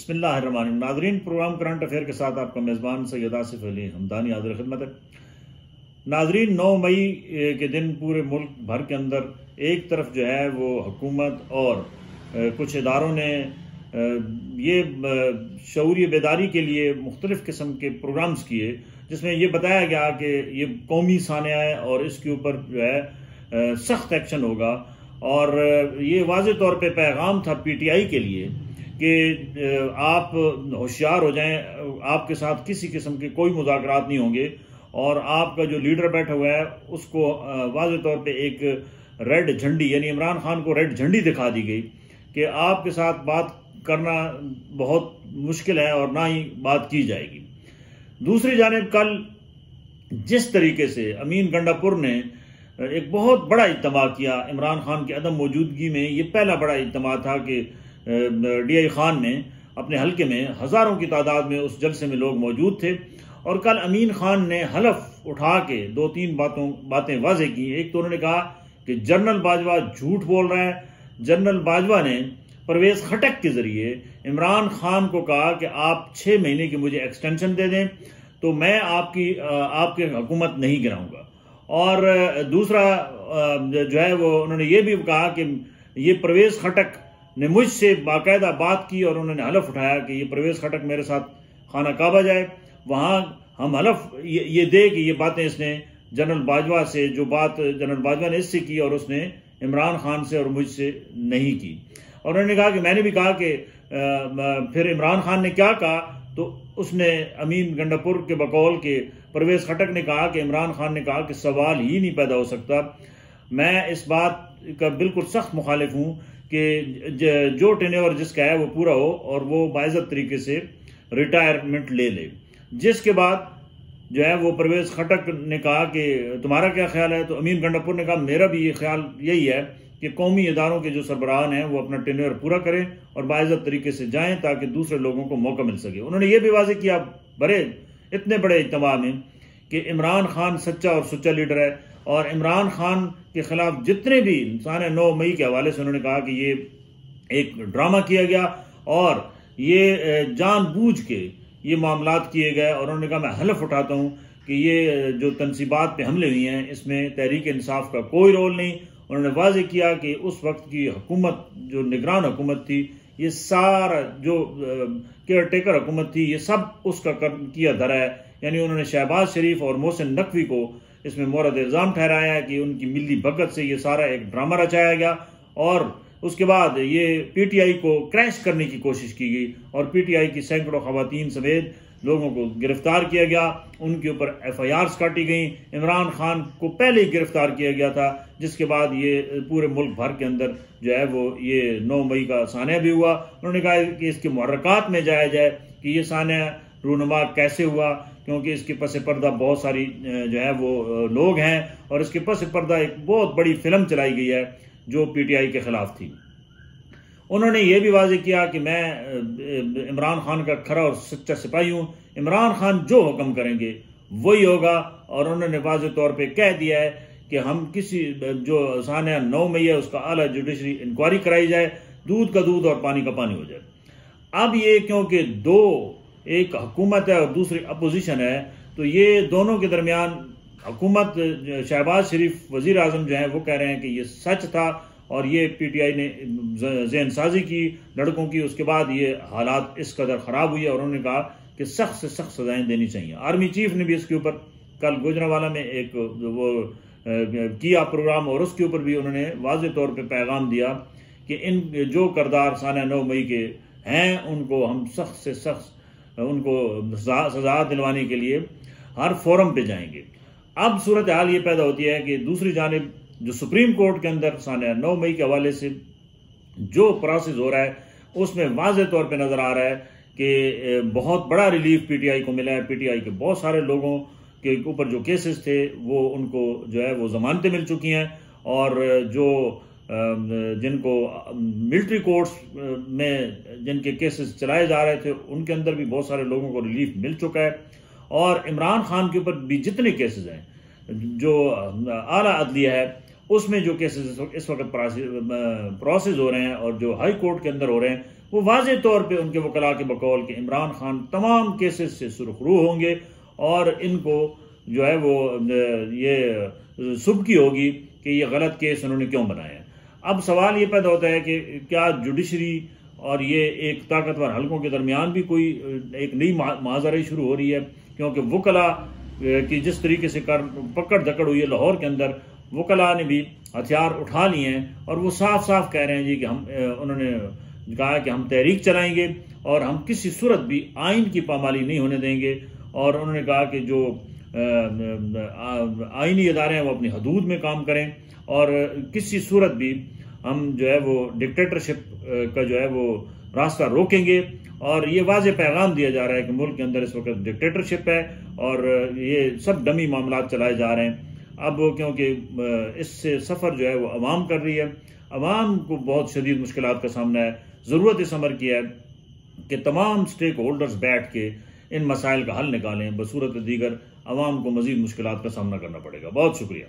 बिस्मिल्लाहिर्रहमानिर्रहीम। नाज़रीन, programme current affair के साथ आपका मेज़बान सैयद आसिफ अली हमदानी हाज़िर खिदमत है। नाज़रीन, 9 मई के दिन पूरे मुल्क भर के अंदर एक तरफ जो है वो हुकूमत और कुछ इदारों ने ये शऊरी बेदारी के लिए मुख्तलिफ़ किस्म के प्रोग्राम्स किए, जिसमें ये बताया गया कि ये कौमी सानिया है और इसके ऊपर जो है सख्त एक्शन होगा। और ये वाज़े तौर पे पैगाम था PTI के लिए कि आप होशियार हो जाएं, आपके साथ किसी किस्म के कोई मुज़ाकरात नहीं होंगे और आपका जो लीडर बैठा हुआ है उसको वाज़े तौर पे एक रेड झंडी, यानी इमरान खान को रेड झंडी दिखा दी गई कि आपके साथ बात करना बहुत मुश्किल है और ना ही बात की जाएगी। दूसरी जानिब कल जिस तरीके से अमीन गंडापुर ने एक बहुत बड़ा इज्तिमा किया इमरान खान की अदम मौजूदगी में, ये पहला बड़ा इज्तिमा था कि DI खान ने अपने हल्के में हज़ारों की तादाद में उस जलसे में लोग मौजूद थे। और कल अमीन खान ने हलफ उठा के 2-3 बातें वाज़े की। एक तो उन्होंने कहा कि जनरल बाजवा झूठ बोल रहा है। जनरल बाजवा ने परवेज़ खटक के ज़रिए इमरान खान को कहा कि आप 6 महीने की मुझे एक्सटेंशन दे दें तो मैं आपकी हुकूमत नहीं गिराऊंगा। और दूसरा जो है वो उन्होंने ये भी कहा कि ये परवेज़ खटक ने मुझसे बाकायदा बात की और उन्होंने हलफ उठाया कि ये परवेज़ खटक मेरे साथ खाना काबा जाए, वहाँ हम हलफ ये दे कि ये बातें इसने जनरल बाजवा से, जो बात जनरल बाजवा ने इससे की और उसने इमरान खान से और मुझसे नहीं की। और उन्होंने कहा कि मैंने भी कहा कि फिर इमरान खान ने क्या कहा, तो उसने अमीन गंडापुर के बकौल के परवेज़ खटक ने कहा कि इमरान खान ने कहा कि सवाल ही नहीं पैदा हो सकता। मैं इस बात का बिल्कुल सख्त मुखालिफ हूँ कि जो टेन्योर जिसका है वो पूरा हो और वो बाइज़्ज़त तरीके से रिटायरमेंट ले। जिसके बाद जो है वो परवेज़ खटक ने कहा कि तुम्हारा क्या ख्याल है, तो अमीन गंडापुर ने कहा मेरा भी ये ख्याल यही है कि कौमी इदारों के जो सरबराहान हैं वो अपना टेन्योर पूरा करें और बाइज़्ज़त तरीके से जाएं ताकि दूसरे लोगों को मौका मिल सके। उन्होंने ये भी वाज़ेह किया इतने बड़े इज्तिमा में कि इमरान खान सच्चा और सुच्चा लीडर है और इमरान खान के खिलाफ जितने भी इंसान 9 मई के हवाले से उन्होंने कहा कि ये एक ड्रामा किया गया और ये जानबूझ के ये मामलात किए गए। और उन्होंने कहा मैं हलफ उठाता हूँ कि ये जो तनसीबात पे हमले हुए हैं इसमें तहरीक इंसाफ का कोई रोल नहीं। उन्होंने वाज़ेह किया कि उस वक्त की हुकूमत जो निगरान हुकूमत थी, ये सारा जो केयर टेकर हुकूमत थी, ये सब उसका किया धरा है। यानी उन्होंने शहबाज शरीफ और मोहसिन नकवी को इसमें मोरद इल्ज़ाम ठहराया है कि उनकी मिली भगत से ये सारा एक ड्रामा रचाया गया और उसके बाद ये PTI को क्रैश करने की कोशिश की गई और PTI की सैकड़ों खवातीन समेत लोगों को गिरफ्तार किया गया, उनके ऊपर FIRs काटी गई। इमरान खान को पहले ही गिरफ्तार किया गया था, जिसके बाद ये पूरे मुल्क भर के अंदर जो है वो ये 9 मई का सानिया भी हुआ। उन्होंने कहा कि इसके मुहर्रकात में जाया जाए कि ये सानिया रूनुमा कैसे हुआ, क्योंकि इसके पस पर्दा बहुत सारी जो है वो लोग हैं और इसके पस पर्दा एक बहुत बड़ी फिल्म चलाई गई है जो PTI के खिलाफ थी। उन्होंने ये भी वाज़ेह किया कि मैं इमरान खान का खरा और सच्चा सिपाही हूँ, इमरान खान जो हुक्म करेंगे वही होगा। और उन्होंने वाज़ेह तौर पे कह दिया है कि हम किसी जो सानिया 9 मई है उसका आला जुडिशरी इंक्वायरी कराई जाए, दूध का दूध और पानी का पानी हो जाए। अब ये क्योंकि एक हुकूमत है और दूसरी अपोजिशन है, तो ये दोनों के दरमियान हुकूमत शहबाज शरीफ वज़ीर आज़म जो है वो कह रहे हैं कि ये सच था और ये PTI ने ज़हन साजी की लड़कों की, उसके बाद ये हालात इस कदर ख़राब हुई और उन्होंने कहा कि सख्त से सख्त सजाएं देनी चाहिए। आर्मी चीफ ने भी इसके ऊपर कल गुजरांवाला में एक वो किया प्रोग्राम और उसके ऊपर भी उन्होंने वाज़ेह तौर पे पैगाम दिया कि इन जो करदार सानिया 9 मई के हैं उनको हम सख्त से सख्त उनको सजा दिलवाने के लिए हर फोरम पे जाएंगे। अब सूरत हाल ये पैदा होती है कि दूसरी जानिब जो सुप्रीम कोर्ट के अंदर सानिया 9 मई के हवाले से जो प्रोसेस हो रहा है उसमें वाज़ेह तौर पे नज़र आ रहा है कि बहुत बड़ा रिलीफ PTI को मिला है। PTI के बहुत सारे लोगों के ऊपर जो केसेस थे वो उनको जो है वो जमानतें मिल चुकी हैं और जो जिनको मिलिट्री कोर्ट्स में जिनके केसेस चलाए जा रहे थे उनके अंदर भी बहुत सारे लोगों को रिलीफ मिल चुका है। और इमरान खान के ऊपर भी जितने केसेस हैं जो आला अदलिया है उसमें जो केसेस इस वक्त प्रोसेस हो रहे हैं और जो हाई कोर्ट के अंदर हो रहे हैं, वो वाज़ेह तौर पे उनके वकला के बकौल के इमरान खान तमाम केसेस से सुरखरू होंगे और इनको जो है वो ये सुबकी होगी कि ये गलत केस उन्होंने क्यों बनाए हैं। अब सवाल ये पैदा होता है कि क्या जुडिशरी और ये एक ताकतवर हलकों के दरमियान भी कोई एक नई माजराई शुरू हो रही है, क्योंकि वकला की जिस तरीके से पकड़ धकड़ हुई है लाहौर के अंदर, वकला ने भी हथियार उठा लिए हैं और वो साफ साफ कह रहे हैं जी कि उन्होंने कहा कि हम तहरीक चलाएंगे और हम किसी सूरत भी आइन की पामाली नहीं होने देंगे। और उन्होंने कहा कि जो आइनी इदारे हैं वो अपनी हदूद में काम करें और किसी सूरत भी हम जो है वो डिक्टेटरशिप का जो है वो रास्ता रोकेंगे। और ये वाज़ेह पैगाम दिया जा रहा है कि मुल्क के अंदर इस वक्त डिक्टेटरशिप है और ये सब डमी मामला चलाए जा रहे हैं। अब क्योंकि इससे सफ़र जो है वो अवाम कर रही है, अवाम को बहुत शदीद मुश्किलात का सामना है। ज़रूरत इस अमर की है कि तमाम स्टेक होल्डर्स बैठ के इन मसाइल का हल निकालें, बसूरत दीगर अवाम को मज़ीद मुश्किलात का सामना करना पड़ेगा। बहुत शुक्रिया।